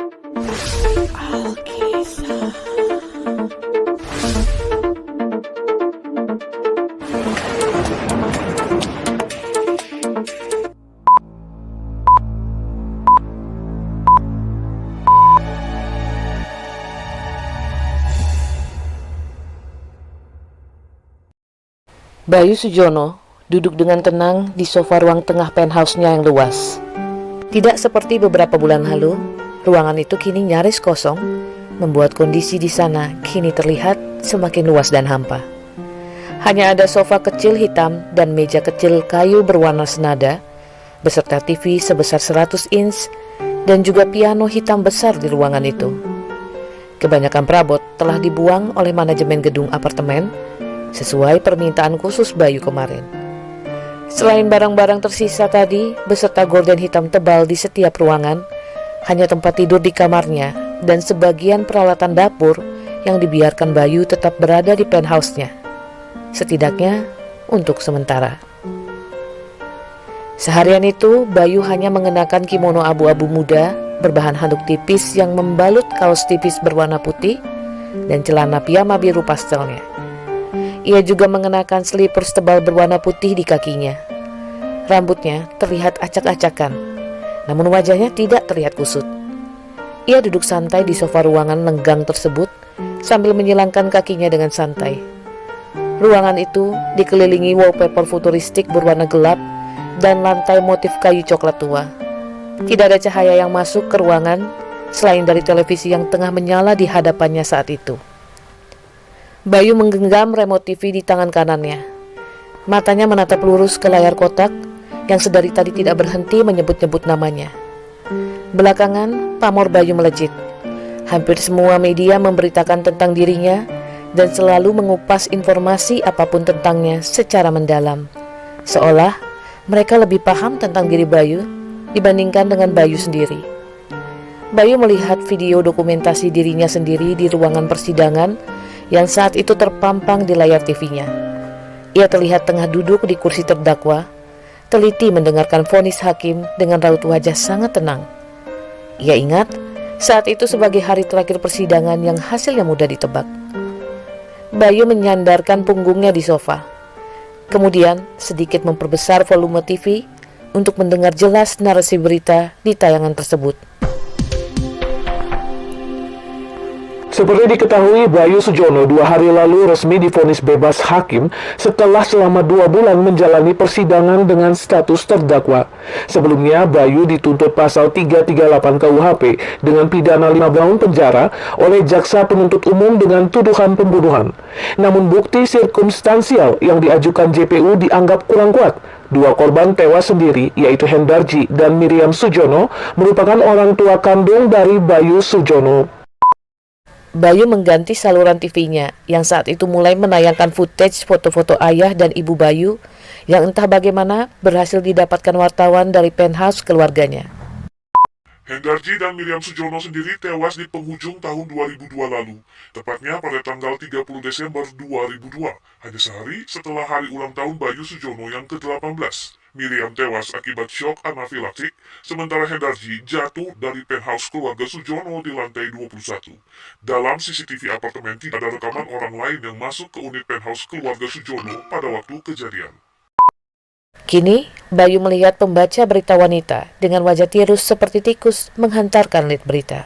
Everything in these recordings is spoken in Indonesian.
Alkisah. Bayu Sujono duduk dengan tenang di sofa ruang tengah penthouse-nya yang luas. Tidak seperti beberapa bulan lalu, ruangan itu kini nyaris kosong, membuat kondisi di sana kini terlihat semakin luas dan hampa. Hanya ada sofa kecil hitam dan meja kecil kayu berwarna senada, beserta TV sebesar 100 inch dan juga piano hitam besar di ruangan itu. Kebanyakan perabot telah dibuang oleh manajemen gedung apartemen sesuai permintaan khusus Bayu kemarin. Selain barang-barang tersisa tadi beserta gorden hitam tebal di setiap ruangan, hanya tempat tidur di kamarnya dan sebagian peralatan dapur yang dibiarkan Bayu tetap berada di penthouse-nya, setidaknya untuk sementara. Seharian itu Bayu hanya mengenakan kimono abu-abu muda berbahan handuk tipis yang membalut kaos tipis berwarna putih dan celana piyama biru pastelnya. Ia juga mengenakan slippers tebal berwarna putih di kakinya. Rambutnya terlihat acak-acakan, namun wajahnya tidak terlihat kusut. Ia duduk santai di sofa ruangan lenggang tersebut sambil menyilangkan kakinya dengan santai. Ruangan itu dikelilingi wallpaper futuristik berwarna gelap dan lantai motif kayu coklat tua. Tidak ada cahaya yang masuk ke ruangan selain dari televisi yang tengah menyala di hadapannya saat itu. Bayu menggenggam remote TV di tangan kanannya. Matanya menatap lurus ke layar kotak yang sedari tadi tidak berhenti menyebut-nyebut namanya. Belakangan, pamor Bayu melejit. Hampir semua media memberitakan tentang dirinya dan selalu mengupas informasi apapun tentangnya secara mendalam. Seolah mereka lebih paham tentang diri Bayu dibandingkan dengan Bayu sendiri. Bayu melihat video dokumentasi dirinya sendiri di ruangan persidangan yang saat itu terpampang di layar TV-nya. Ia terlihat tengah duduk di kursi terdakwa, teliti mendengarkan vonis hakim dengan raut wajah sangat tenang. Ia ingat saat itu sebagai hari terakhir persidangan yang hasilnya mudah ditebak. Bayu menyandarkan punggungnya di sofa, kemudian sedikit memperbesar volume TV untuk mendengar jelas narasi berita di tayangan tersebut. Seperti diketahui, Bayu Sujono 2 hari lalu resmi divonis bebas hakim setelah selama 2 bulan menjalani persidangan dengan status terdakwa. Sebelumnya, Bayu dituntut pasal 338 KUHP dengan pidana 5 tahun penjara oleh jaksa penuntut umum dengan tuduhan pembunuhan. Namun bukti sirkumstansial yang diajukan JPU dianggap kurang kuat. 2 korban tewas sendiri, yaitu Hendarji dan Miriam Sujono, merupakan orang tua kandung dari Bayu Sujono. Bayu mengganti saluran TV-nya yang saat itu mulai menayangkan footage foto-foto ayah dan ibu Bayu yang entah bagaimana berhasil didapatkan wartawan dari penthouse keluarganya. Hendarji dan Miriam Sujono sendiri tewas di penghujung tahun 2002 lalu, tepatnya pada tanggal 30 Desember 2002, hanya sehari setelah hari ulang tahun Bayu Sujono yang ke-18. Miriam tewas akibat syok anafilaktik, sementara Hendarji jatuh dari penthouse keluarga Sujono di lantai 21. Dalam CCTV apartemen tidak ada rekaman orang lain yang masuk ke unit penthouse keluarga Sujono pada waktu kejadian. Kini, Bayu melihat pembaca berita wanita dengan wajah tirus seperti tikus menghantarkan lead berita.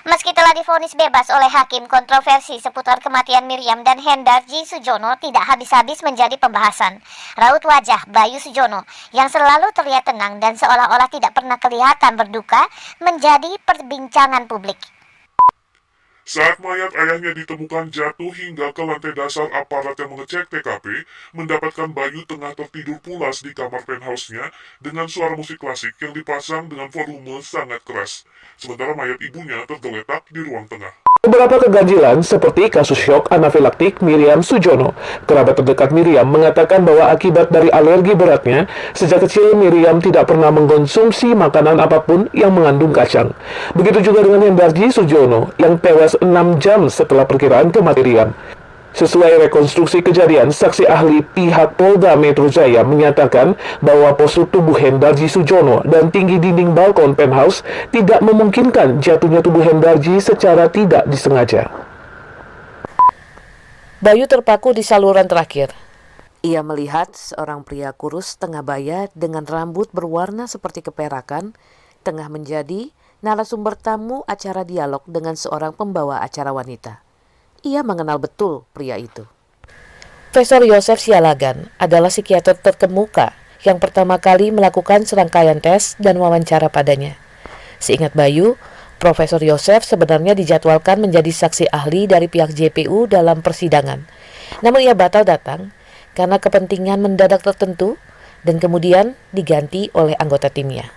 Meski telah divonis bebas oleh hakim, kontroversi seputar kematian Miriam dan Hendarji Sujono tidak habis-habis menjadi pembahasan. Raut wajah Bayu Sujono yang selalu terlihat tenang dan seolah-olah tidak pernah kelihatan berduka menjadi perbincangan publik. Saat mayat ayahnya ditemukan jatuh hingga ke lantai dasar, aparat yang mengecek TKP mendapatkan Bayu tengah tertidur pulas di kamar penthouse-nya dengan suara musik klasik yang dipasang dengan volume sangat keras. Sementara mayat ibunya tergeletak di ruang tengah. Beberapa keganjilan seperti kasus syok anafilaktik Miriam Sujono. Kerabat terdekat Miriam mengatakan bahwa akibat dari alergi beratnya, sejak kecil Miriam tidak pernah mengkonsumsi makanan apapun yang mengandung kacang. Begitu juga dengan Hendarji Sujono yang tewas 6 jam setelah perkiraan kematian Miriam. Sesuai rekonstruksi kejadian, saksi ahli pihak Polda Metro Jaya menyatakan bahwa postur tubuh Hendarji Sujono dan tinggi dinding balkon penthouse tidak memungkinkan jatuhnya tubuh Hendarji secara tidak disengaja. Bayu terpaku di saluran terakhir. Ia melihat seorang pria kurus tengah baya dengan rambut berwarna seperti keperakan tengah menjadi narasumber tamu acara dialog dengan seorang pembawa acara wanita. Ia mengenal betul pria itu. Profesor Yosef Sialagan adalah psikiater terkemuka yang pertama kali melakukan serangkaian tes dan wawancara padanya. Seingat Bayu, Profesor Yosef sebenarnya dijadwalkan menjadi saksi ahli dari pihak JPU dalam persidangan. Namun ia batal datang karena kepentingan mendadak tertentu dan kemudian diganti oleh anggota timnya.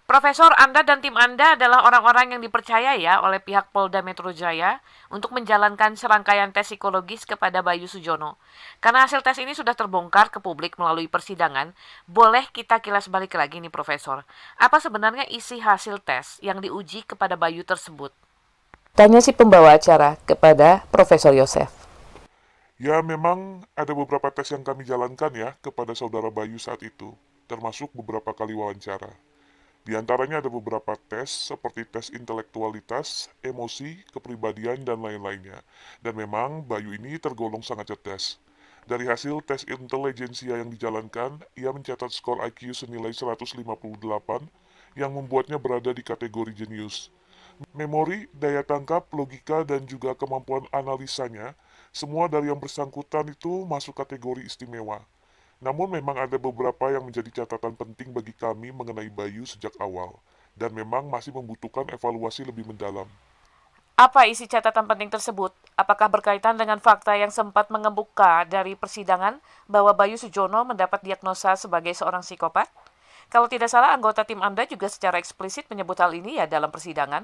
Profesor, Anda dan tim Anda adalah orang-orang yang dipercaya ya oleh pihak Polda Metro Jaya untuk menjalankan serangkaian tes psikologis kepada Bayu Sujono. Karena hasil tes ini sudah terbongkar ke publik melalui persidangan, boleh kita kilas balik lagi nih Profesor. Apa sebenarnya isi hasil tes yang diuji kepada Bayu tersebut? Tanya si pembawa acara kepada Profesor Yosef. Ya, memang ada beberapa tes yang kami jalankan ya kepada saudara Bayu saat itu, termasuk beberapa kali wawancara. Di antaranya ada beberapa tes seperti tes intelektualitas, emosi, kepribadian, dan lain-lainnya. Dan memang Bayu ini tergolong sangat cerdas. Dari hasil tes intelijensia yang dijalankan, ia mencatat skor IQ senilai 158 yang membuatnya berada di kategori jenius. Memori, daya tangkap, logika, dan juga kemampuan analisanya, semua dari yang bersangkutan itu masuk kategori istimewa. Namun memang ada beberapa yang menjadi catatan penting bagi kami mengenai Bayu sejak awal, dan memang masih membutuhkan evaluasi lebih mendalam. Apa isi catatan penting tersebut? Apakah berkaitan dengan fakta yang sempat mengemuka dari persidangan bahwa Bayu Sujono mendapat diagnosa sebagai seorang psikopat? Kalau tidak salah, anggota tim Anda juga secara eksplisit menyebut hal ini ya dalam persidangan.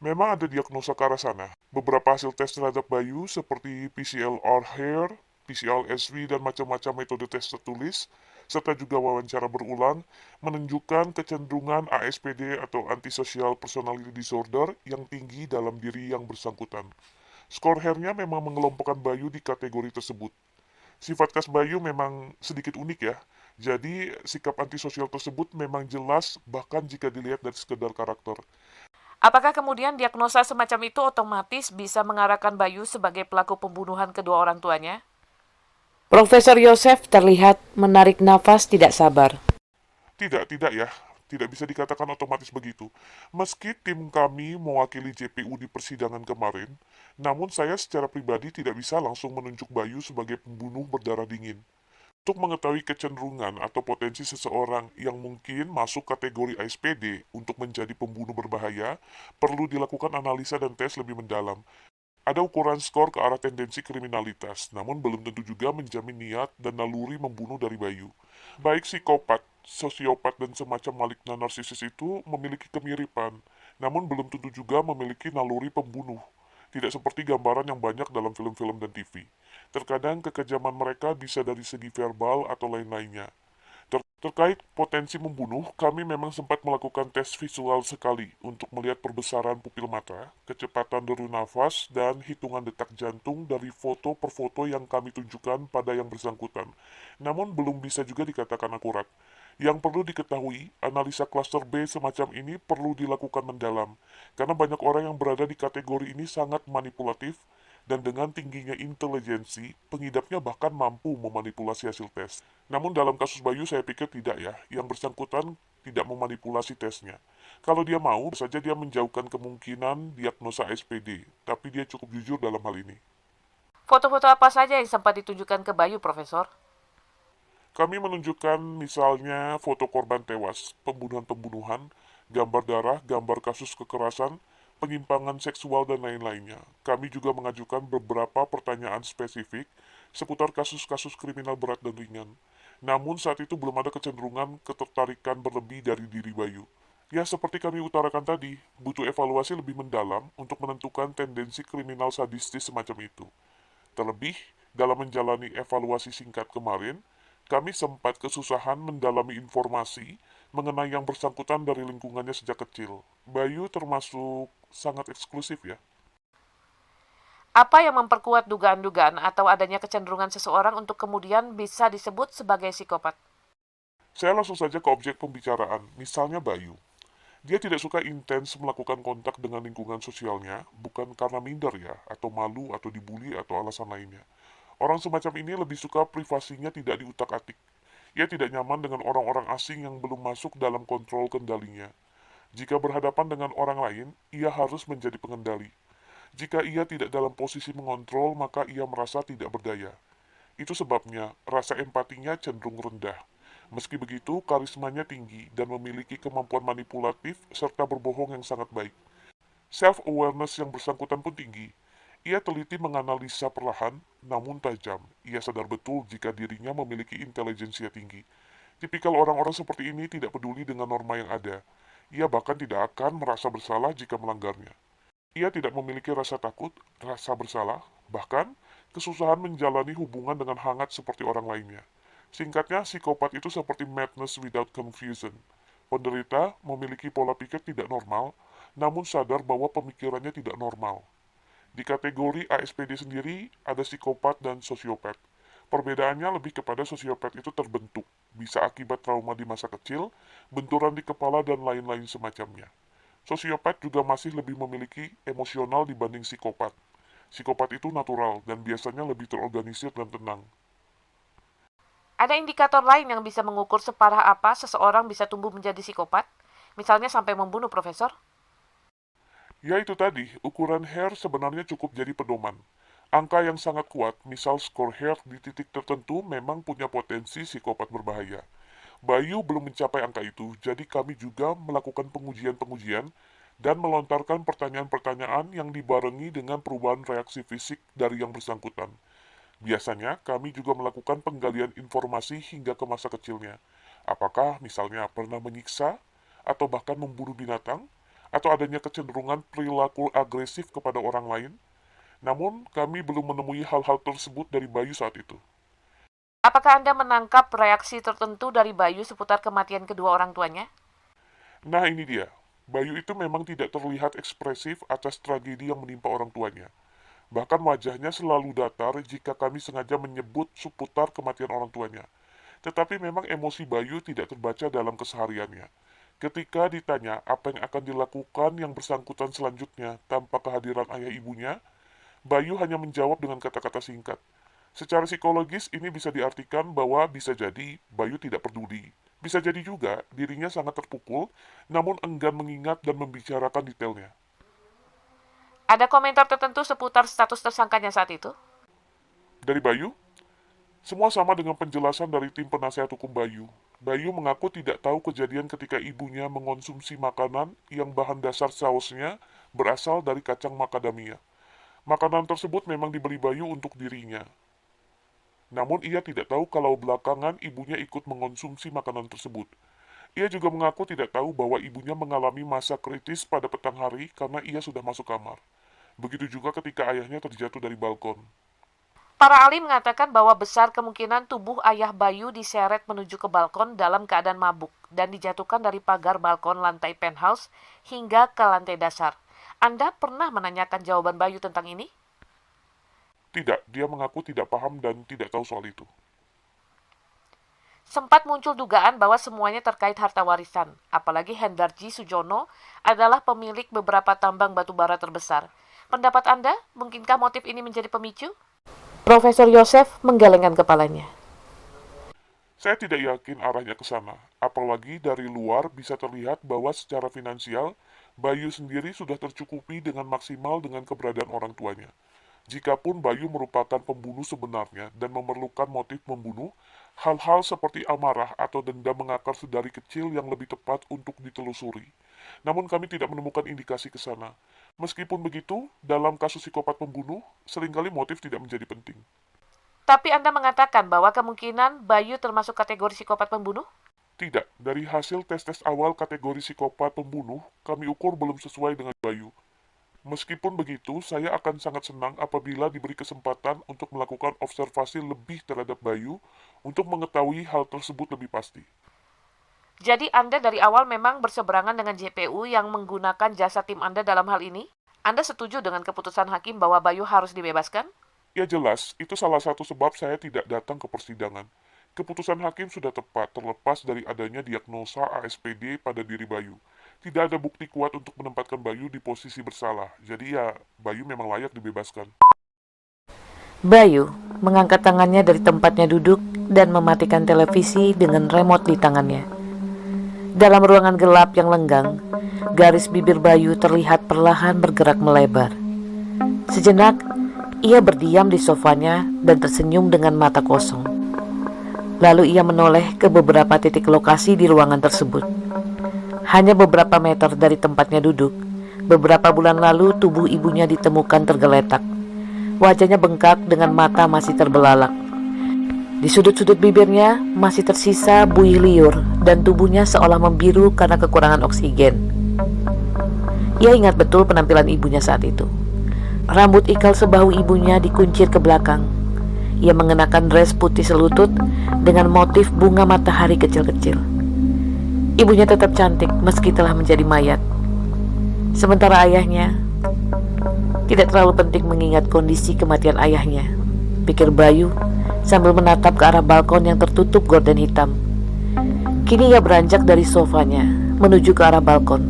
Memang ada diagnosa ke arah sana. Beberapa hasil tes terhadap Bayu seperti PCLR hair, PCL-SV, dan macam-macam metode tes tertulis, serta juga wawancara berulang, menunjukkan kecenderungan ASPD atau Antisocial Personality Disorder yang tinggi dalam diri yang bersangkutan. Skor hairnya memang mengelompokkan Bayu di kategori tersebut. Sifat khas Bayu memang sedikit unik ya, jadi sikap antisosial tersebut memang jelas bahkan jika dilihat dari sekedar karakter. Apakah kemudian diagnosa semacam itu otomatis bisa mengarahkan Bayu sebagai pelaku pembunuhan kedua orang tuanya? Profesor Yosef terlihat menarik nafas tidak sabar. Tidak ya. Tidak bisa dikatakan otomatis begitu. Meski tim kami mewakili JPU di persidangan kemarin, namun saya secara pribadi tidak bisa langsung menunjuk Bayu sebagai pembunuh berdarah dingin. Untuk mengetahui kecenderungan atau potensi seseorang yang mungkin masuk kategori ASPD untuk menjadi pembunuh berbahaya, perlu dilakukan analisa dan tes lebih mendalam. Ada ukuran skor ke arah tendensi kriminalitas, namun belum tentu juga menjamin niat dan naluri membunuh dari Bayu. Baik psikopat, sosiopat, dan semacam maligna narsisis itu memiliki kemiripan, namun belum tentu juga memiliki naluri pembunuh. Tidak seperti gambaran yang banyak dalam film-film dan TV. Terkadang kekejaman mereka bisa dari segi verbal atau lain-lainnya. Terkait potensi membunuh, kami memang sempat melakukan tes visual sekali untuk melihat perbesaran pupil mata, kecepatan deru nafas, dan hitungan detak jantung dari foto per foto yang kami tunjukkan pada yang bersangkutan. Namun belum bisa juga dikatakan akurat. Yang perlu diketahui, analisa klaster B semacam ini perlu dilakukan mendalam, karena banyak orang yang berada di kategori ini sangat manipulatif, dan dengan tingginya intelijensi, pengidapnya bahkan mampu memanipulasi hasil tes. Namun dalam kasus Bayu saya pikir tidak ya, yang bersangkutan tidak memanipulasi tesnya. Kalau dia mau, saja dia menjauhkan kemungkinan diagnosa SPD, tapi dia cukup jujur dalam hal ini. Foto-foto apa saja yang sempat ditunjukkan ke Bayu, Profesor? Kami menunjukkan misalnya foto korban tewas, pembunuhan-pembunuhan, gambar darah, gambar kasus kekerasan, penyimpangan seksual, dan lain-lainnya. Kami juga mengajukan beberapa pertanyaan spesifik seputar kasus-kasus kriminal berat dan ringan. Namun saat itu belum ada kecenderungan ketertarikan berlebih dari diri Bayu. Ya, seperti kami utarakan tadi, butuh evaluasi lebih mendalam untuk menentukan tendensi kriminal sadistis semacam itu. Terlebih, dalam menjalani evaluasi singkat kemarin, kami sempat kesusahan mendalami informasi mengenai yang bersangkutan dari lingkungannya sejak kecil. Bayu termasuk sangat eksklusif ya. Apa yang memperkuat dugaan-dugaan atau adanya kecenderungan seseorang untuk kemudian bisa disebut sebagai psikopat? Saya langsung saja ke objek pembicaraan, misalnya Bayu. Dia tidak suka intens melakukan kontak dengan lingkungan sosialnya, bukan karena minder ya, atau malu, atau dibully, atau alasan lainnya. Orang semacam ini lebih suka privasinya tidak diutak-atik. Ia tidak nyaman dengan orang-orang asing yang belum masuk dalam kontrol kendalinya. Jika berhadapan dengan orang lain, ia harus menjadi pengendali. Jika ia tidak dalam posisi mengontrol, maka ia merasa tidak berdaya. Itu sebabnya rasa empatinya cenderung rendah. Meski begitu, karismanya tinggi dan memiliki kemampuan manipulatif serta berbohong yang sangat baik. Self-awareness yang bersangkutan pun tinggi. Ia teliti menganalisa perlahan, namun tajam. Ia sadar betul jika dirinya memiliki intelijensia tinggi. Tipikal orang-orang seperti ini tidak peduli dengan norma yang ada. Ia bahkan tidak akan merasa bersalah jika melanggarnya. Ia tidak memiliki rasa takut, rasa bersalah, bahkan kesusahan menjalani hubungan dengan hangat seperti orang lainnya. Singkatnya, psikopat itu seperti madness without confusion. Penderita memiliki pola pikir tidak normal, namun sadar bahwa pemikirannya tidak normal. Di kategori ASPD sendiri, ada psikopat dan sosiopat. Perbedaannya lebih kepada sosiopat itu terbentuk, bisa akibat trauma di masa kecil, benturan di kepala, dan lain-lain semacamnya. Sosiopat juga masih lebih memiliki emosional dibanding psikopat. Psikopat itu natural dan biasanya lebih terorganisir dan tenang. Ada indikator lain yang bisa mengukur separah apa seseorang bisa tumbuh menjadi psikopat? Misalnya sampai membunuh, Profesor? Ya itu tadi, ukuran Hare sebenarnya cukup jadi pedoman. Angka yang sangat kuat, misal skor Hare di titik tertentu memang punya potensi psikopat berbahaya. Bayu belum mencapai angka itu, jadi kami juga melakukan pengujian-pengujian dan melontarkan pertanyaan-pertanyaan yang dibarengi dengan perubahan reaksi fisik dari yang bersangkutan. Biasanya, kami juga melakukan penggalian informasi hingga ke masa kecilnya. Apakah misalnya pernah menyiksa, atau bahkan membunuh binatang, atau adanya kecenderungan perilaku agresif kepada orang lain. Namun, kami belum menemui hal-hal tersebut dari Bayu saat itu. Apakah Anda menangkap reaksi tertentu dari Bayu seputar kematian kedua orang tuanya? Nah ini dia, Bayu itu memang tidak terlihat ekspresif atas tragedi yang menimpa orang tuanya. Bahkan wajahnya selalu datar jika kami sengaja menyebut seputar kematian orang tuanya. Tetapi memang emosi Bayu tidak terbaca dalam kesehariannya. Ketika ditanya apa yang akan dilakukan yang bersangkutan selanjutnya tanpa kehadiran ayah ibunya, Bayu hanya menjawab dengan kata-kata singkat. Secara psikologis ini bisa diartikan bahwa bisa jadi Bayu tidak peduli. Bisa jadi juga dirinya sangat terpukul, namun enggan mengingat dan membicarakan detailnya. Ada komentar tertentu seputar status tersangkanya saat itu? Dari Bayu, semua sama dengan penjelasan dari tim penasehat hukum Bayu. Bayu mengaku tidak tahu kejadian ketika ibunya mengonsumsi makanan yang bahan dasar sausnya berasal dari kacang macadamia. Makanan tersebut memang dibeli Bayu untuk dirinya. Namun ia tidak tahu kalau belakangan ibunya ikut mengonsumsi makanan tersebut. Ia juga mengaku tidak tahu bahwa ibunya mengalami masa kritis pada petang hari karena ia sudah masuk kamar. Begitu juga ketika ayahnya terjatuh dari balkon. Para ahli mengatakan bahwa besar kemungkinan tubuh ayah Bayu diseret menuju ke balkon dalam keadaan mabuk dan dijatuhkan dari pagar balkon lantai penthouse hingga ke lantai dasar. Anda pernah menanyakan jawaban Bayu tentang ini? Tidak, dia mengaku tidak paham dan tidak tahu soal itu. Sempat muncul dugaan bahwa semuanya terkait harta warisan, apalagi Hendarji Sujono adalah pemilik beberapa tambang batubara terbesar. Pendapat Anda, mungkinkah motif ini menjadi pemicu? Profesor Yosef menggelengkan kepalanya. Saya tidak yakin arahnya ke sana, apalagi dari luar bisa terlihat bahwa secara finansial, Bayu sendiri sudah tercukupi dengan maksimal dengan keberadaan orang tuanya. Jikapun Bayu merupakan pembunuh sebenarnya dan memerlukan motif membunuh, hal-hal seperti amarah atau dendam mengakar sedari kecil yang lebih tepat untuk ditelusuri. Namun kami tidak menemukan indikasi ke sana. Meskipun begitu, dalam kasus psikopat pembunuh, seringkali motif tidak menjadi penting. Tapi Anda mengatakan bahwa kemungkinan Bayu termasuk kategori psikopat pembunuh? Tidak, dari hasil tes-tes awal kategori psikopat pembunuh, kami ukur belum sesuai dengan Bayu. Meskipun begitu, saya akan sangat senang apabila diberi kesempatan untuk melakukan observasi lebih terhadap Bayu untuk mengetahui hal tersebut lebih pasti. Jadi Anda dari awal memang berseberangan dengan JPU yang menggunakan jasa tim Anda dalam hal ini? Anda setuju dengan keputusan hakim bahwa Bayu harus dibebaskan? Ya jelas, itu salah satu sebab saya tidak datang ke persidangan. Keputusan hakim sudah tepat terlepas dari adanya diagnosa ASPD pada diri Bayu. Tidak ada bukti kuat untuk menempatkan Bayu di posisi bersalah. Jadi ya, Bayu memang layak dibebaskan. Bayu mengangkat tangannya dari tempatnya duduk dan mematikan televisi dengan remote di tangannya. Dalam ruangan gelap yang lenggang, garis bibir Bayu terlihat perlahan bergerak melebar. Sejenak, ia berdiam di sofanya dan tersenyum dengan mata kosong. Lalu ia menoleh ke beberapa titik lokasi di ruangan tersebut. Hanya beberapa meter dari tempatnya duduk, beberapa bulan lalu tubuh ibunya ditemukan tergeletak. Wajahnya bengkak dengan mata masih terbelalak. Di sudut-sudut bibirnya masih tersisa buih liur dan tubuhnya seolah membiru karena kekurangan oksigen. Ia ingat betul penampilan ibunya saat itu. Rambut ikal sebahu ibunya dikuncir ke belakang. Ia mengenakan dress putih selutut dengan motif bunga matahari kecil-kecil. Ibunya tetap cantik meski telah menjadi mayat. Sementara ayahnya tidak terlalu penting mengingat kondisi kematian ayahnya, pikir Bayu sambil menatap ke arah balkon yang tertutup gorden hitam. Kini ia beranjak dari sofanya menuju ke arah balkon.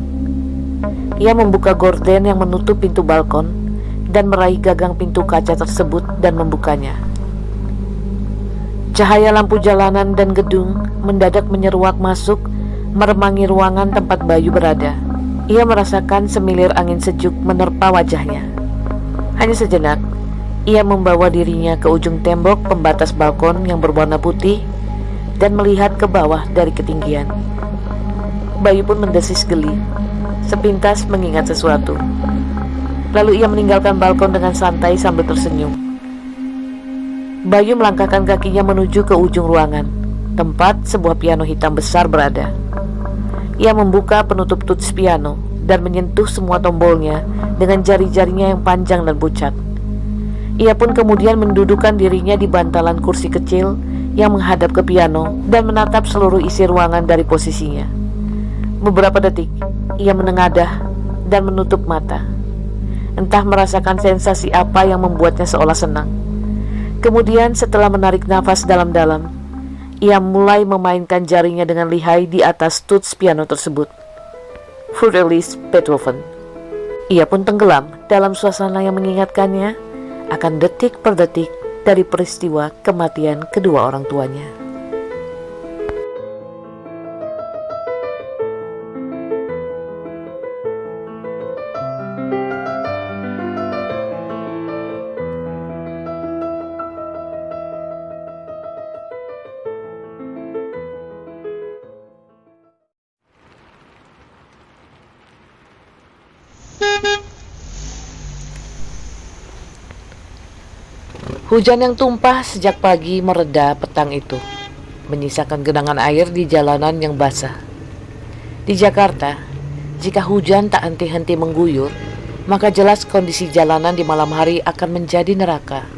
Ia membuka gorden yang menutup pintu balkon dan meraih gagang pintu kaca tersebut dan membukanya. Cahaya lampu jalanan dan gedung mendadak menyeruak masuk, meremangi ruangan tempat Bayu berada. Ia merasakan semilir angin sejuk menerpa wajahnya. Hanya sejenak, ia membawa dirinya ke ujung tembok pembatas balkon yang berwarna putih dan melihat ke bawah dari ketinggian. Bayu pun mendesis geli, sepintas mengingat sesuatu. Lalu ia meninggalkan balkon dengan santai sambil tersenyum. Bayu melangkahkan kakinya menuju ke ujung ruangan, tempat sebuah piano hitam besar berada. Ia membuka penutup tuts piano dan menyentuh semua tombolnya dengan jari-jarinya yang panjang dan pucat. Ia pun kemudian mendudukkan dirinya di bantalan kursi kecil yang menghadap ke piano dan menatap seluruh isi ruangan dari posisinya. Beberapa detik, ia menengadah dan menutup mata. Entah merasakan sensasi apa yang membuatnya seolah senang. Kemudian setelah menarik nafas dalam-dalam, ia mulai memainkan jarinya dengan lihai di atas tuts piano tersebut. Friedrich Beethoven. Ia pun tenggelam dalam suasana yang mengingatkannya akan detik per detik dari peristiwa kematian kedua orang tuanya. Hujan yang tumpah sejak pagi mereda petang itu, menyisakan genangan air di jalanan yang basah. Di Jakarta, jika hujan tak henti-henti mengguyur, maka jelas kondisi jalanan di malam hari akan menjadi neraka.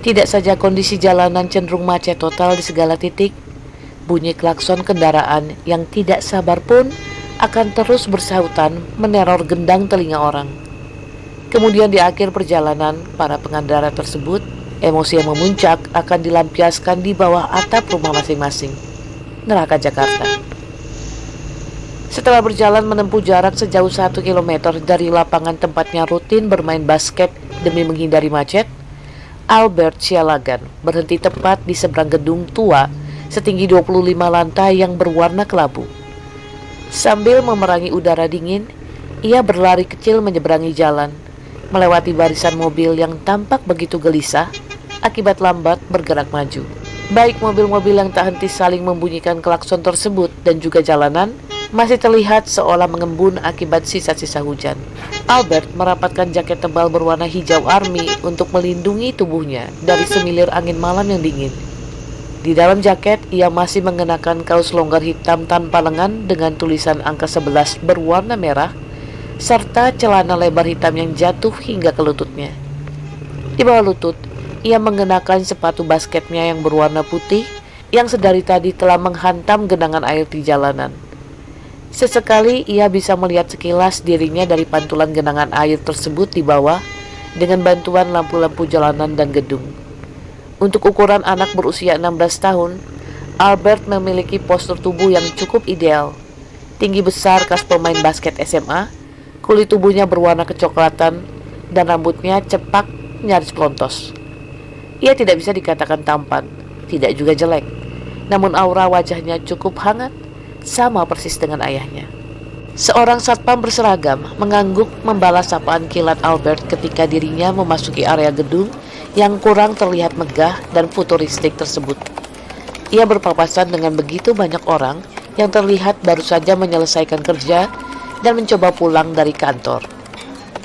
Tidak saja kondisi jalanan cenderung macet total di segala titik, bunyi klakson kendaraan yang tidak sabar pun akan terus bersahutan meneror gendang telinga orang. Kemudian di akhir perjalanan, para pengendara tersebut emosi yang memuncak akan dilampiaskan di bawah atap rumah masing-masing. Neraka Jakarta. Setelah berjalan menempuh jarak sejauh 1 km dari lapangan tempatnya rutin bermain basket demi menghindari macet, Albert Sialagan berhenti tepat di seberang gedung tua setinggi 25 lantai yang berwarna kelabu. Sambil memerangi udara dingin, ia berlari kecil menyeberangi jalan, melewati barisan mobil yang tampak begitu gelisah akibat lambat bergerak maju. Baik mobil-mobil yang tak henti saling membunyikan klakson tersebut dan juga jalanan masih terlihat seolah mengembun akibat sisa-sisa hujan. Albert merapatkan jaket tebal berwarna hijau army untuk melindungi tubuhnya dari semilir angin malam yang dingin. Di dalam jaket, ia masih mengenakan kaos longgar hitam tanpa lengan dengan tulisan angka 11 berwarna merah serta celana lebar hitam yang jatuh hingga ke lututnya. Di bawah lutut, ia mengenakan sepatu basketnya yang berwarna putih yang sedari tadi telah menghantam genangan air di jalanan. Sesekali ia bisa melihat sekilas dirinya dari pantulan genangan air tersebut di bawah dengan bantuan lampu-lampu jalanan dan gedung. Untuk ukuran anak berusia 16 tahun, Albert memiliki postur tubuh yang cukup ideal. Tinggi besar khas pemain basket SMA, kulit tubuhnya berwarna kecoklatan, dan rambutnya cepak nyaris klontos. Ia tidak bisa dikatakan tampan, tidak juga jelek, namun aura wajahnya cukup hangat, sama persis dengan ayahnya. Seorang satpam berseragam mengangguk membalas sapaan kilat Albert ketika dirinya memasuki area gedung yang kurang terlihat megah dan futuristik tersebut. Ia berpapasan dengan begitu banyak orang yang terlihat baru saja menyelesaikan kerja dan mencoba pulang dari kantor.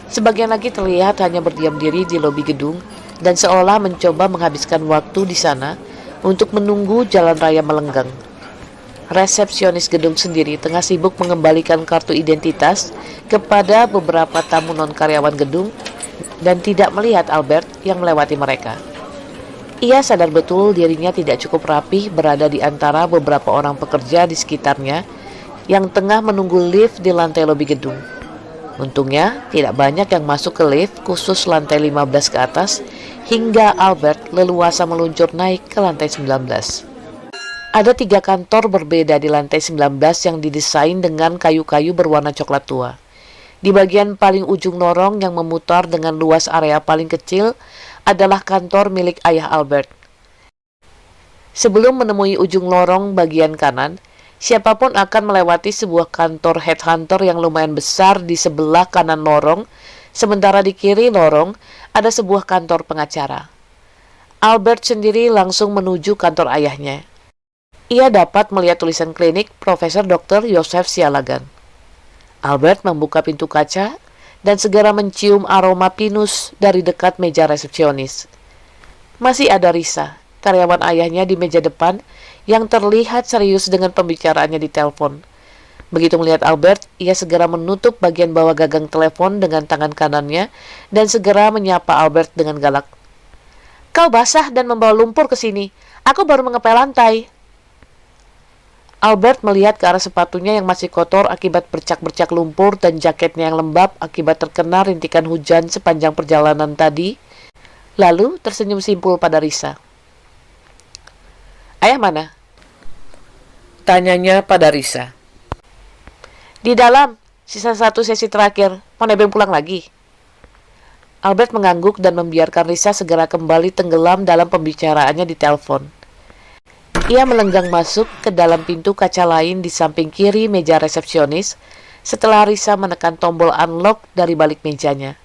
Sebagian lagi terlihat hanya berdiam diri di lobi gedung dan seolah mencoba menghabiskan waktu di sana untuk menunggu jalan raya melenggang. Resepsionis gedung sendiri tengah sibuk mengembalikan kartu identitas kepada beberapa tamu non-karyawan gedung dan tidak melihat Albert yang melewati mereka. Ia sadar betul dirinya tidak cukup rapih berada di antara beberapa orang pekerja di sekitarnya yang tengah menunggu lift di lantai lobi gedung. Untungnya tidak banyak yang masuk ke lift khusus lantai 15 ke atas hingga Albert leluasa meluncur naik ke lantai 19. Ada 3 kantor berbeda di lantai 19 yang didesain dengan kayu-kayu berwarna coklat tua. Di bagian paling ujung lorong yang memutar dengan luas area paling kecil adalah kantor milik ayah Albert. Sebelum menemui ujung lorong bagian kanan, siapapun akan melewati sebuah kantor headhunter yang lumayan besar di sebelah kanan lorong, sementara di kiri lorong ada sebuah kantor pengacara. Albert sendiri langsung menuju kantor ayahnya. Ia dapat melihat tulisan klinik Profesor Dr. Yosef Sialagan. Albert membuka pintu kaca dan segera mencium aroma pinus dari dekat meja resepsionis. Masih ada Risa, karyawan ayahnya di meja depan yang terlihat serius dengan pembicaraannya di telepon. Begitu melihat Albert, ia segera menutup bagian bawah gagang telepon dengan tangan kanannya dan segera menyapa Albert dengan galak. "Kau basah dan membawa lumpur ke sini. Aku baru mengepel lantai." Albert melihat ke arah sepatunya yang masih kotor akibat bercak-bercak lumpur dan jaketnya yang lembab akibat terkena rintikan hujan sepanjang perjalanan tadi, lalu tersenyum simpul pada Risa. "Ayah mana?" tanyanya pada Risa. "Di dalam, sisa 1 sesi terakhir, mau nebeng pulang lagi." Albert mengangguk dan membiarkan Risa segera kembali tenggelam dalam pembicaraannya di telepon. Ia melenggang masuk ke dalam pintu kaca lain di samping kiri meja resepsionis setelah Risa menekan tombol unlock dari balik mejanya.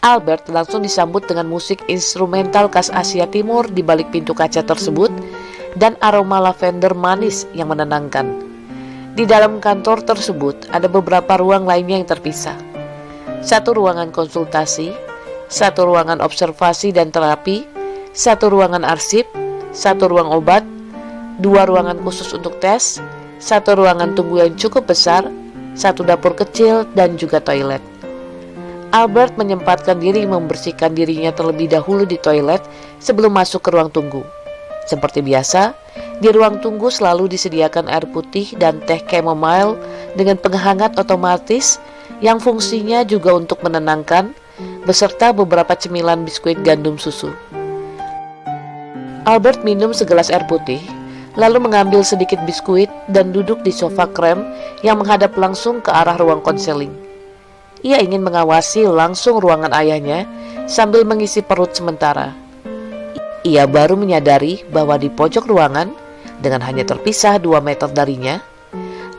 Albert langsung disambut dengan musik instrumental khas Asia Timur di balik pintu kaca tersebut dan aroma lavender manis yang menenangkan. Di dalam kantor tersebut ada beberapa ruang lainnya yang terpisah. 1 ruangan konsultasi, 1 ruangan observasi dan terapi, 1 ruangan arsip, 1 ruang obat, 2 ruangan khusus untuk tes, 1 ruangan tunggu yang cukup besar, 1 dapur kecil, dan juga toilet. Albert menyempatkan diri membersihkan dirinya terlebih dahulu di toilet sebelum masuk ke ruang tunggu. Seperti biasa, di ruang tunggu selalu disediakan air putih dan teh chamomile dengan penghangat otomatis yang fungsinya juga untuk menenangkan, beserta beberapa cemilan biskuit gandum susu. Albert minum segelas air putih, lalu mengambil sedikit biskuit dan duduk di sofa krem yang menghadap langsung ke arah ruang konseling. Ia ingin mengawasi langsung ruangan ayahnya sambil mengisi perut sementara. Ia baru menyadari bahwa di pojok ruangan, dengan hanya terpisah 2 meter darinya,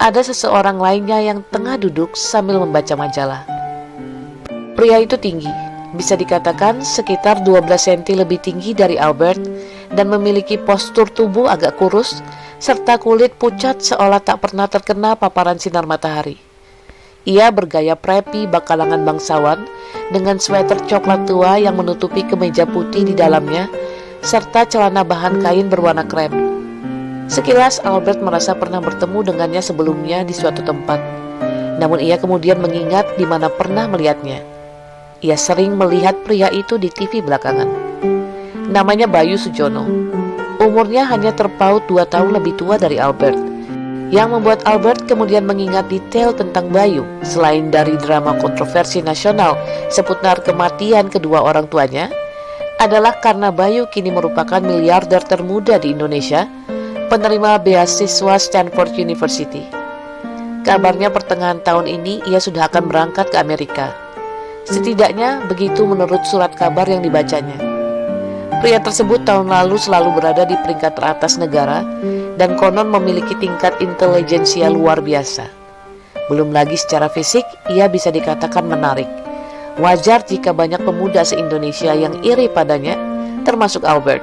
ada seseorang lainnya yang tengah duduk sambil membaca majalah. Pria itu tinggi, bisa dikatakan sekitar 12 cm lebih tinggi dari Albert, dan memiliki postur tubuh agak kurus, serta kulit pucat seolah tak pernah terkena paparan sinar matahari. Ia bergaya preppy bak kalangan bangsawan, dengan sweater coklat tua yang menutupi kemeja putih di dalamnya, serta celana bahan kain berwarna krem. Sekilas Albert merasa pernah bertemu dengannya sebelumnya di suatu tempat, namun ia kemudian mengingat di mana pernah melihatnya. Ia sering melihat pria itu di TV belakangan. Namanya Bayu Sujono. Umurnya hanya terpaut 2 tahun lebih tua dari Albert. Yang membuat Albert kemudian mengingat detail tentang Bayu, selain dari drama kontroversi nasional seputar kematian kedua orang tuanya, adalah karena Bayu kini merupakan miliarder termuda di Indonesia, penerima beasiswa Stanford University. Kabarnya pertengahan tahun ini ia sudah akan berangkat ke Amerika. Setidaknya begitu menurut surat kabar yang dibacanya. Pria tersebut tahun lalu selalu berada di peringkat teratas negara dan konon memiliki tingkat intelijensia luar biasa. Belum lagi secara fisik, ia bisa dikatakan menarik. Wajar jika banyak pemuda se-Indonesia yang iri padanya, termasuk Albert.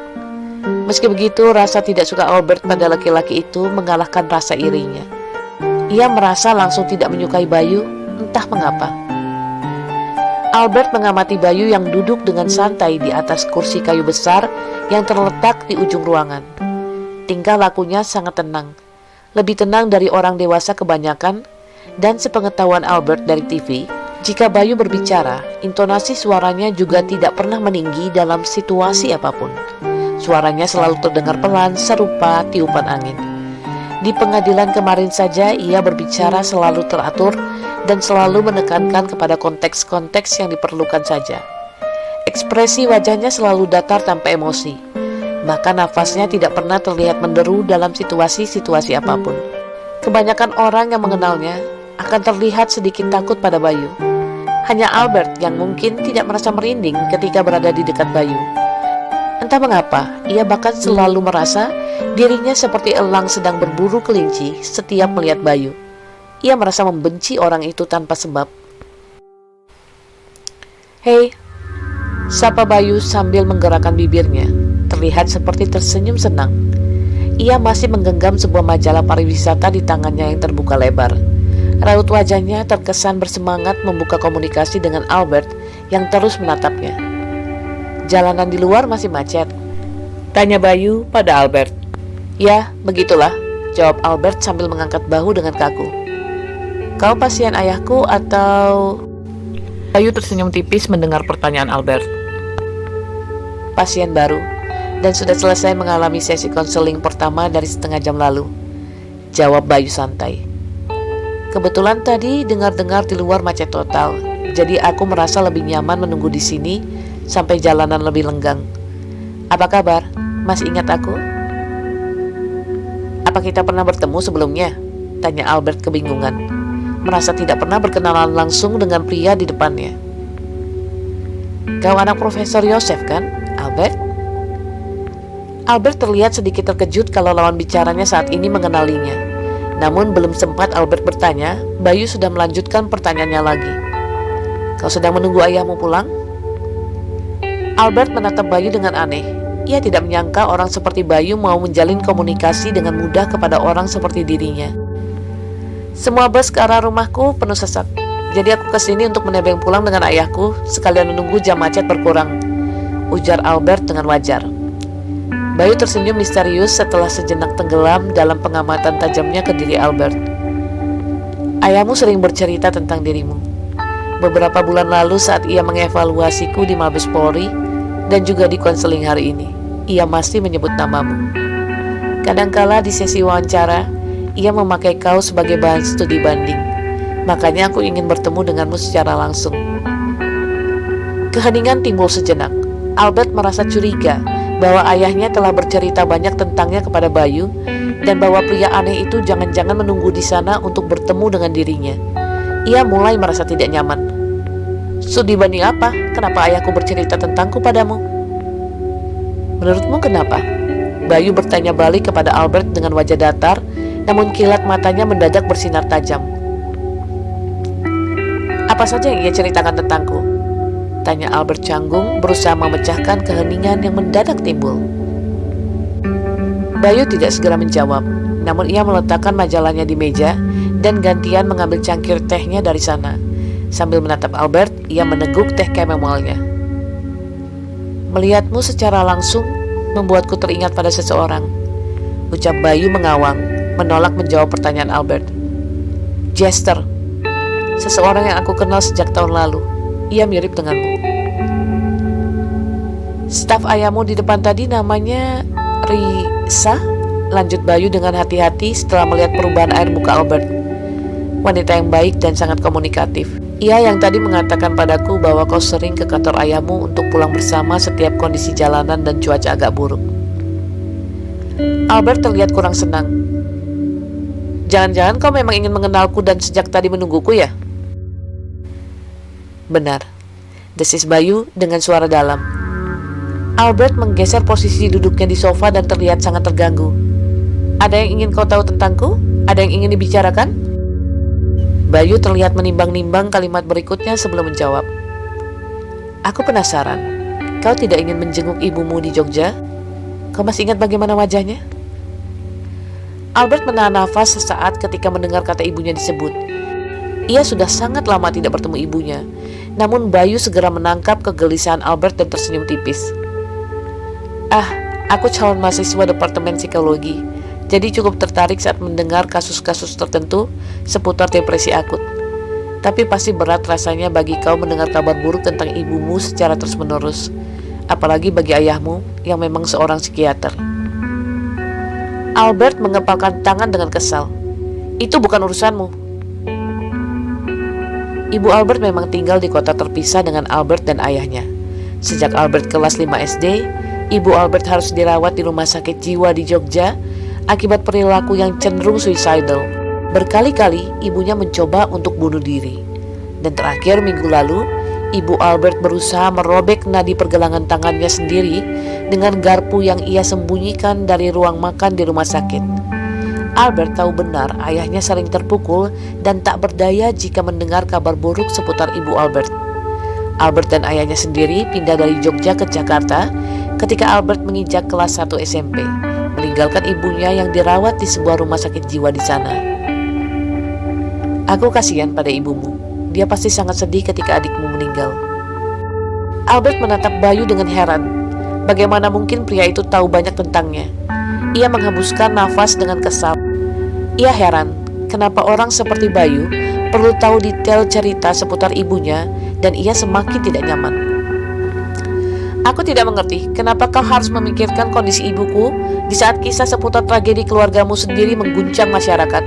Meski begitu, rasa tidak suka Albert pada laki-laki itu mengalahkan rasa irinya. Ia merasa langsung tidak menyukai Bayu, entah mengapa. Albert mengamati Bayu yang duduk dengan santai di atas kursi kayu besar yang terletak di ujung ruangan. Tingkah lakunya sangat tenang, lebih tenang dari orang dewasa kebanyakan, dan sepengetahuan Albert dari TV, jika Bayu berbicara, intonasi suaranya juga tidak pernah meninggi dalam situasi apapun. Suaranya selalu terdengar pelan serupa tiupan angin. Di pengadilan kemarin saja ia berbicara selalu teratur dan selalu menekankan kepada konteks-konteks yang diperlukan saja. Ekspresi wajahnya selalu datar tanpa emosi. Bahkan nafasnya tidak pernah terlihat menderu dalam situasi-situasi apapun. Kebanyakan orang yang mengenalnya akan terlihat sedikit takut pada Bayu. Hanya Albert yang mungkin tidak merasa merinding ketika berada di dekat Bayu. Entah mengapa, ia bahkan selalu merasa dirinya seperti elang sedang berburu kelinci setiap melihat Bayu. Ia merasa membenci orang itu tanpa sebab. "Hei," sapa Bayu sambil menggerakkan bibirnya, terlihat seperti tersenyum senang. Ia masih menggenggam sebuah majalah pariwisata di tangannya yang terbuka lebar. Raut wajahnya terkesan bersemangat membuka komunikasi dengan Albert yang terus menatapnya. "Jalanan di luar masih macet?" tanya Bayu pada Albert. "Ya, begitulah," jawab Albert sambil mengangkat bahu dengan kaku. "Kau pasien ayahku atau..." Bayu tersenyum tipis mendengar pertanyaan Albert. "Pasien baru, dan sudah selesai mengalami sesi konseling pertama dari setengah jam lalu," jawab Bayu santai. "Kebetulan tadi dengar-dengar di luar macet total, jadi aku merasa lebih nyaman menunggu di sini sampai jalanan lebih lenggang. Apa kabar? Masih ingat aku?" "Apa kita pernah bertemu sebelumnya?" tanya Albert kebingungan. Merasa tidak pernah berkenalan langsung dengan pria di depannya. "Kau anak Profesor Yosef kan, Albert?" Albert terlihat sedikit terkejut kalau lawan bicaranya saat ini mengenalinya. Namun belum sempat Albert bertanya, Bayu sudah melanjutkan pertanyaannya lagi. "Kau sedang menunggu ayahmu pulang?" Albert menatap Bayu dengan aneh. Ia tidak menyangka orang seperti Bayu mau menjalin komunikasi dengan mudah kepada orang seperti dirinya. "Semua bus ke arah rumahku penuh sesak. Jadi aku kesini untuk menebeng pulang dengan ayahku, sekalian menunggu jam macet berkurang," ujar Albert dengan wajar. Bayu tersenyum misterius setelah sejenak tenggelam dalam pengamatan tajamnya ke diri Albert. "Ayahmu sering bercerita tentang dirimu. Beberapa bulan lalu saat ia mengevaluasiku di Mabes Polri dan juga di konseling hari ini, ia masih menyebut namamu. Kadangkala di sesi wawancara, ia memakai kau sebagai bahan studi banding. Makanya aku ingin bertemu denganmu secara langsung." Keheningan timbul sejenak. Albert merasa curiga bahwa ayahnya telah bercerita banyak tentangnya kepada Bayu dan bahwa pria aneh itu jangan-jangan menunggu di sana untuk bertemu dengan dirinya. Ia mulai merasa tidak nyaman. "Studi banding apa? Kenapa ayahku bercerita tentangku padamu?" "Menurutmu kenapa?" Bayu bertanya balik kepada Albert dengan wajah datar, namun kilat matanya mendadak bersinar tajam. "Apa saja yang ia ceritakan tentangku?" tanya Albert canggung, berusaha memecahkan keheningan yang mendadak timbul. Bayu tidak segera menjawab, namun ia meletakkan majalahnya di meja dan gantian mengambil cangkir tehnya dari sana. Sambil menatap Albert, ia meneguk teh chamomile-nya. "Melihatmu secara langsung membuatku teringat pada seseorang," ucap Bayu mengawang, menolak menjawab pertanyaan Albert. "Jester, seseorang yang aku kenal sejak tahun lalu. Ia mirip denganmu." "Staf ayahmu di depan tadi namanya Risa?" lanjut Bayu dengan hati-hati setelah melihat perubahan air muka Albert. Wanita yang baik dan sangat komunikatif. Ia yang tadi mengatakan padaku bahwa kau sering ke kantor ayahmu untuk pulang bersama setiap kondisi jalanan dan cuaca agak buruk. Albert terlihat kurang senang. Jangan-jangan kau memang ingin mengenalku dan sejak tadi menungguku ya? Benar, desis Bayu dengan suara dalam. Albert menggeser posisi duduknya di sofa dan terlihat sangat terganggu. Ada yang ingin kau tahu tentangku? Ada yang ingin dibicarakan? Bayu terlihat menimbang-nimbang kalimat berikutnya sebelum menjawab. Aku penasaran, kau tidak ingin menjenguk ibumu di Jogja? Kau masih ingat bagaimana wajahnya? Albert menahan nafas sesaat ketika mendengar kata ibunya disebut. Ia sudah sangat lama tidak bertemu ibunya. Namun Bayu segera menangkap kegelisahan Albert dan tersenyum tipis. Aku calon mahasiswa Departemen Psikologi, jadi cukup tertarik saat mendengar kasus-kasus tertentu seputar depresi akut. Tapi pasti berat rasanya bagi kau mendengar kabar buruk tentang ibumu secara terus-menerus, apalagi bagi ayahmu yang memang seorang psikiater. Albert mengepalkan tangan dengan kesal. Itu bukan urusanmu. Ibu Albert memang tinggal di kota terpisah dengan Albert dan ayahnya. Sejak Albert kelas 5 SD, Ibu Albert harus dirawat di rumah sakit jiwa di Jogja akibat perilaku yang cenderung suicidal. Berkali-kali ibunya mencoba untuk bunuh diri. Dan terakhir minggu lalu, Ibu Albert berusaha merobek nadi pergelangan tangannya sendiri dengan garpu yang ia sembunyikan dari ruang makan di rumah sakit. Albert tahu benar ayahnya sering terpukul dan tak berdaya jika mendengar kabar buruk seputar ibu Albert. Albert dan ayahnya sendiri pindah dari Jogja ke Jakarta ketika Albert menginjak kelas 1 SMP, meninggalkan ibunya yang dirawat di sebuah rumah sakit jiwa di sana. Aku kasihan pada ibumu. Dia pasti sangat sedih ketika adikmu meninggal. Albert menatap Bayu dengan heran. Bagaimana mungkin pria itu tahu banyak tentangnya? Ia menghembuskan nafas dengan kesal. Ia heran, kenapa orang seperti Bayu perlu tahu detail cerita seputar ibunya dan ia semakin tidak nyaman. Aku tidak mengerti kenapa kau harus memikirkan kondisi ibuku di saat kisah seputar tragedi keluargamu sendiri mengguncang masyarakat.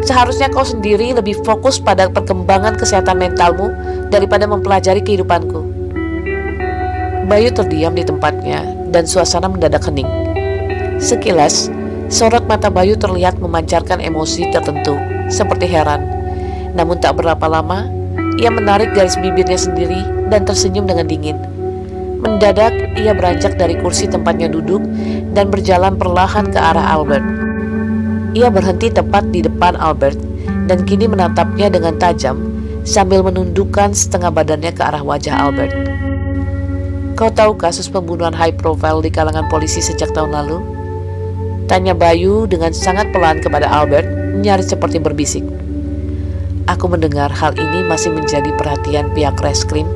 Seharusnya kau sendiri lebih fokus pada perkembangan kesehatan mentalmu daripada mempelajari kehidupanku. Bayu terdiam di tempatnya dan suasana mendadak hening. Sekilas, sorot mata Bayu terlihat memancarkan emosi tertentu, seperti heran. Namun tak berapa lama, ia menarik garis bibirnya sendiri dan tersenyum dengan dingin. Mendadak, ia beranjak dari kursi tempatnya duduk dan berjalan perlahan ke arah Albert. Ia berhenti tepat di depan Albert dan kini menatapnya dengan tajam sambil menundukkan setengah badannya ke arah wajah Albert. Kau tahu kasus pembunuhan high profile di kalangan polisi sejak tahun lalu? Tanya Bayu dengan sangat pelan kepada Albert, nyaris seperti berbisik. Aku mendengar hal ini masih menjadi perhatian pihak reskrim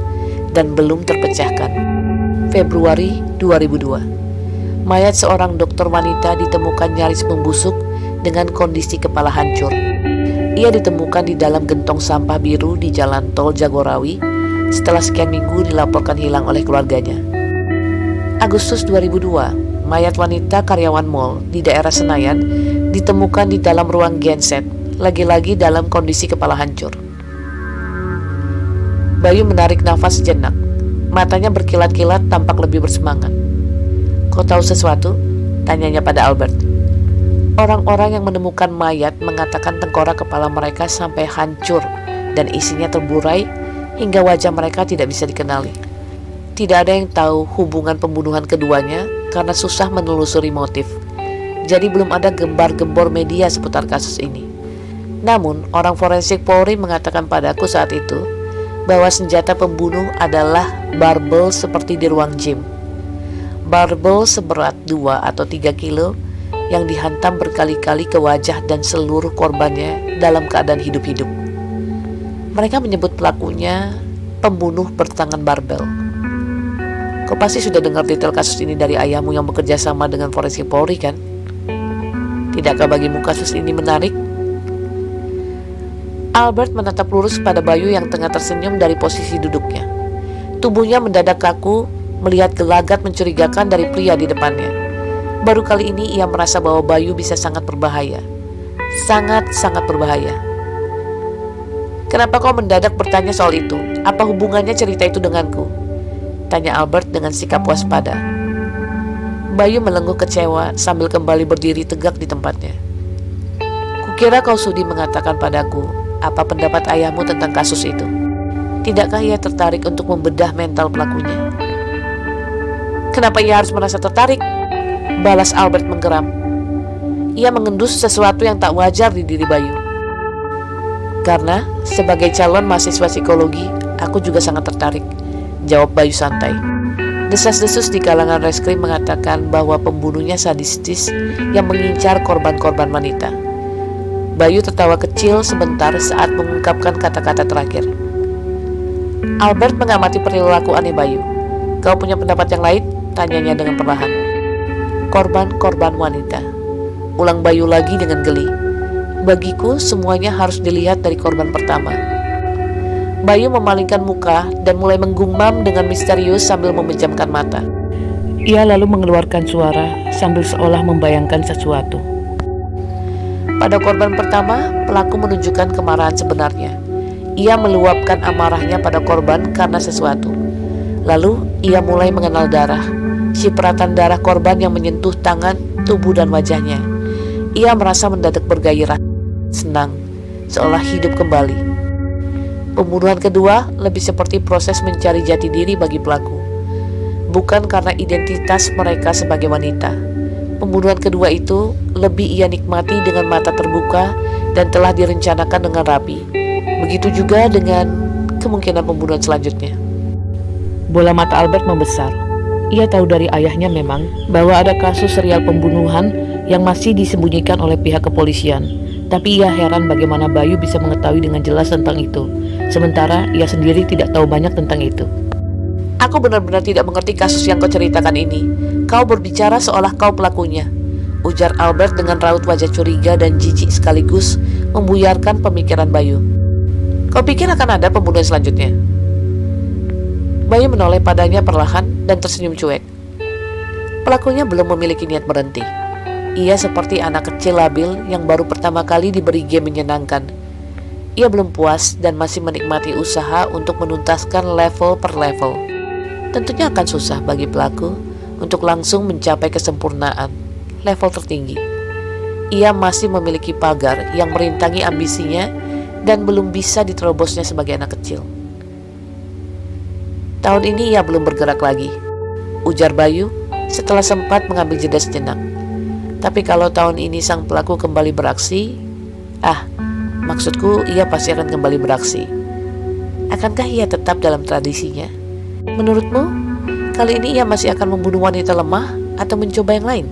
dan belum terpecahkan. Februari 2002, mayat seorang dokter wanita ditemukan nyaris membusuk dengan kondisi kepala hancur. Ia ditemukan di dalam gentong sampah biru di Jalan Tol Jagorawi setelah sekian minggu dilaporkan hilang oleh keluarganya. Agustus 2002, mayat wanita karyawan mall di daerah Senayan ditemukan di dalam ruang genset, lagi-lagi dalam kondisi kepala hancur. Bayu menarik nafas sejenak. Matanya berkilat-kilat tampak lebih bersemangat. Kau tahu sesuatu? Tanyanya pada Albert. Orang-orang yang menemukan mayat mengatakan tengkorak kepala mereka sampai hancur dan isinya terburai hingga wajah mereka tidak bisa dikenali. Tidak ada yang tahu hubungan pembunuhan keduanya karena susah menelusuri motif. Jadi belum ada gembar-gembor media seputar kasus ini. Namun, orang forensik Polri mengatakan padaku saat itu bahwa senjata pembunuh adalah barbel seperti di ruang gym. Barbel seberat 2 atau 3 kilo yang dihantam berkali-kali ke wajah dan seluruh korbannya dalam keadaan hidup-hidup. Mereka menyebut pelakunya pembunuh bertangan barbel. Kau pasti sudah dengar detail kasus ini dari ayahmu yang bekerja sama dengan forensik Polri, kan? Tidakkah bagimu kasus ini menarik? Albert menatap lurus pada Bayu yang tengah tersenyum dari posisi duduknya. Tubuhnya mendadak kaku melihat gelagat mencurigakan dari pria di depannya. Baru kali ini ia merasa bahwa Bayu bisa sangat berbahaya. Sangat-sangat berbahaya. Kenapa kau mendadak bertanya soal itu? Apa hubungannya cerita itu denganku? Tanya Albert dengan sikap waspada. Bayu melenguh kecewa sambil kembali berdiri tegak di tempatnya. Kukira kau sudi mengatakan padaku apa pendapat ayahmu tentang kasus itu. Tidakkah ia tertarik untuk membedah mental pelakunya? Kenapa ia harus merasa tertarik? Balas Albert menggeram. Ia mengendus sesuatu yang tak wajar di diri Bayu. Karena sebagai calon mahasiswa psikologi, aku juga sangat tertarik, jawab Bayu santai. Desas-desus di kalangan reskrim mengatakan bahwa pembunuhnya sadistis yang mengincar korban-korban wanita. Bayu tertawa kecil sebentar saat mengungkapkan kata-kata terakhir. Albert mengamati perilaku aneh Bayu. Kau punya pendapat yang lain? Tanyanya dengan perlahan. Korban-korban wanita. Ulang Bayu lagi dengan geli. Bagiku semuanya harus dilihat dari korban pertama. Bayu memalingkan muka dan mulai menggumam dengan misterius sambil memejamkan mata. Ia lalu mengeluarkan suara sambil seolah membayangkan sesuatu. Pada korban pertama, pelaku menunjukkan kemarahan sebenarnya. Ia meluapkan amarahnya pada korban karena sesuatu. Lalu ia mulai mengenal darah. Cipratan darah korban yang menyentuh tangan, tubuh dan wajahnya. Ia merasa mendadak bergairah, senang, seolah hidup kembali. Pembunuhan kedua lebih seperti proses mencari jati diri bagi pelaku. Bukan karena identitas mereka sebagai wanita. Pembunuhan kedua itu lebih ia nikmati dengan mata terbuka dan telah direncanakan dengan rapi. Begitu juga dengan kemungkinan pembunuhan selanjutnya. Bola mata Albert membesar. Ia tahu dari ayahnya memang bahwa ada kasus serial pembunuhan yang masih disembunyikan oleh pihak kepolisian. Tapi ia heran bagaimana Bayu bisa mengetahui dengan jelas tentang itu, sementara ia sendiri tidak tahu banyak tentang itu. Aku benar-benar tidak mengerti kasus yang kau ceritakan ini. Kau berbicara seolah kau pelakunya, ujar Albert dengan raut wajah curiga dan jijik sekaligus membuyarkan pemikiran Bayu. Kau pikir akan ada pembunuhan selanjutnya? Bayu menoleh padanya perlahan dan tersenyum cuek. Pelakunya belum memiliki niat berhenti. Ia seperti anak kecil labil yang baru pertama kali diberi game menyenangkan. Ia belum puas dan masih menikmati usaha untuk menuntaskan level per level. Tentunya akan susah bagi pelaku untuk langsung mencapai kesempurnaan, level tertinggi. Ia masih memiliki pagar yang merintangi ambisinya dan belum bisa diterobosnya sebagai anak kecil. Tahun ini ia belum bergerak lagi, ujar Bayu setelah sempat mengambil jeda sejenak. Tapi kalau tahun ini sang pelaku kembali beraksi, maksudku ia pasti akan kembali beraksi. Akankah ia tetap dalam tradisinya? Menurutmu, kali ini ia masih akan membunuh wanita lemah atau mencoba yang lain?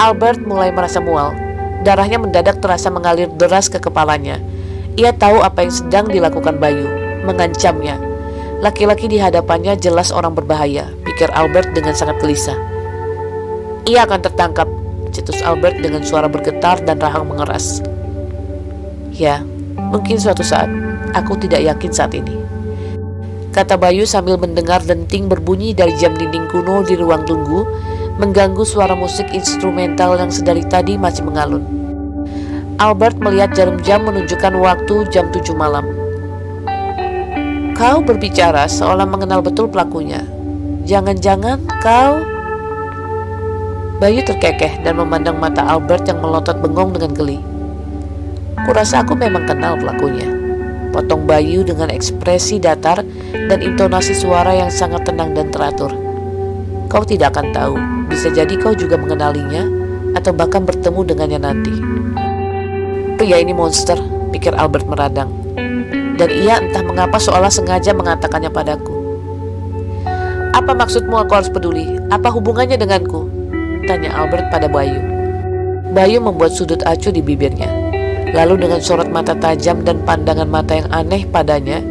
Albert mulai merasa mual. Darahnya mendadak terasa mengalir deras ke kepalanya. Ia tahu apa yang sedang dilakukan Bayu, mengancamnya. Laki-laki di hadapannya jelas orang berbahaya, pikir Albert dengan sangat gelisah. Ia akan tertangkap, cetus Albert dengan suara bergetar dan rahang mengeras. Ya, mungkin suatu saat. Aku tidak yakin saat ini, kata Bayu sambil mendengar denting berbunyi dari jam dinding kuno di ruang tunggu, mengganggu suara musik instrumental yang sedari tadi masih mengalun. Albert melihat jarum jam menunjukkan waktu jam 7 malam. Kau berbicara seolah mengenal betul pelakunya. Jangan-jangan kau... Bayu terkekeh dan memandang mata Albert yang melotot bengong dengan geli. Kurasa aku memang kenal pelakunya, potong Bayu dengan ekspresi datar dan intonasi suara yang sangat tenang dan teratur. Kau tidak akan tahu, bisa jadi kau juga mengenalinya atau bahkan bertemu dengannya nanti. Pria ini monster, pikir Albert meradang. Dan ia entah mengapa seolah sengaja mengatakannya padaku. Apa maksudmu aku harus peduli? Apa hubungannya denganku? Tanya Albert pada Bayu. Bayu membuat sudut acuh di bibirnya. Lalu dengan sorot mata tajam dan pandangan mata yang aneh padanya,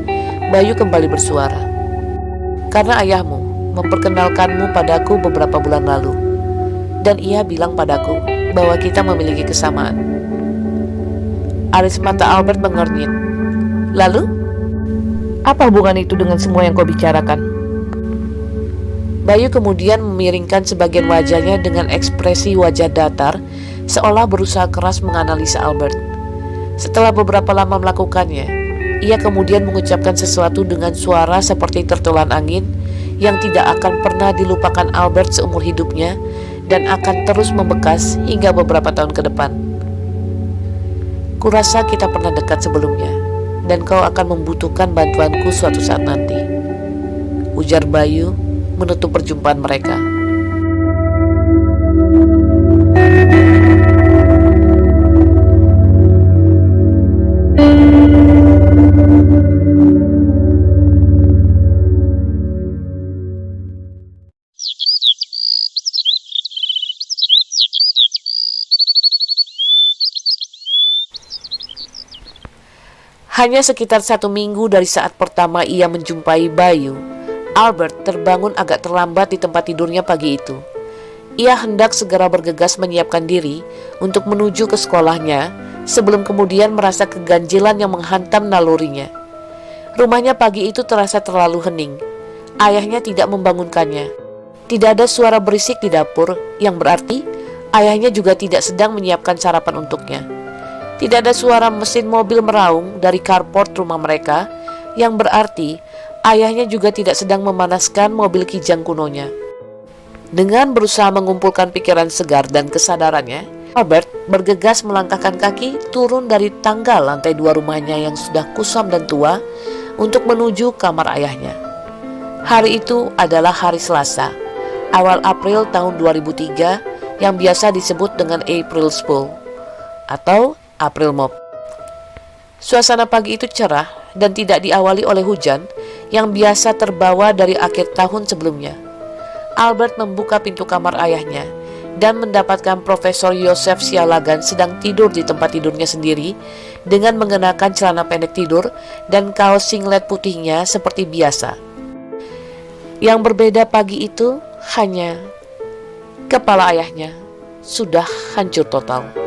Bayu kembali bersuara. Karena ayahmu memperkenalkanmu padaku beberapa bulan lalu. Dan ia bilang padaku bahwa kita memiliki kesamaan. Alis mata Albert mengernyit. Lalu, apa hubungan itu dengan semua yang kau bicarakan? Bayu kemudian memiringkan sebagian wajahnya dengan ekspresi wajah datar, seolah berusaha keras menganalisa Albert. Setelah beberapa lama melakukannya, ia kemudian mengucapkan sesuatu dengan suara seperti tertelan angin yang tidak akan pernah dilupakan Albert seumur hidupnya dan akan terus membekas hingga beberapa tahun ke depan. Kurasa kita pernah dekat sebelumnya, dan kau akan membutuhkan bantuanku suatu saat nanti, ujar Bayu menutup perjumpaan mereka. Hanya sekitar 1 minggu dari saat pertama ia menjumpai Bayu, Albert terbangun agak terlambat di tempat tidurnya pagi itu. Ia hendak segera bergegas menyiapkan diri untuk menuju ke sekolahnya sebelum kemudian merasa keganjilan yang menghantam nalurinya. Rumahnya pagi itu terasa terlalu hening. Ayahnya tidak membangunkannya. Tidak ada suara berisik di dapur, yang berarti ayahnya juga tidak sedang menyiapkan sarapan untuknya. Tidak ada suara mesin mobil meraung dari carport rumah mereka, yang berarti ayahnya juga tidak sedang memanaskan mobil kijang kunonya. Dengan berusaha mengumpulkan pikiran segar dan kesadarannya, Albert bergegas melangkahkan kaki turun dari tangga lantai 2 rumahnya yang sudah kusam dan tua untuk menuju kamar ayahnya. Hari itu adalah hari Selasa, awal April tahun 2003 yang biasa disebut dengan April's Fool atau April Mop. Suasana pagi itu cerah dan tidak diawali oleh hujan yang biasa terbawa dari akhir tahun sebelumnya. Albert membuka pintu kamar ayahnya dan mendapatkan Profesor Yosef Sialagan sedang tidur di tempat tidurnya sendiri dengan mengenakan celana pendek tidur dan kaos singlet putihnya seperti biasa. Yang berbeda pagi itu hanya kepala ayahnya sudah hancur total.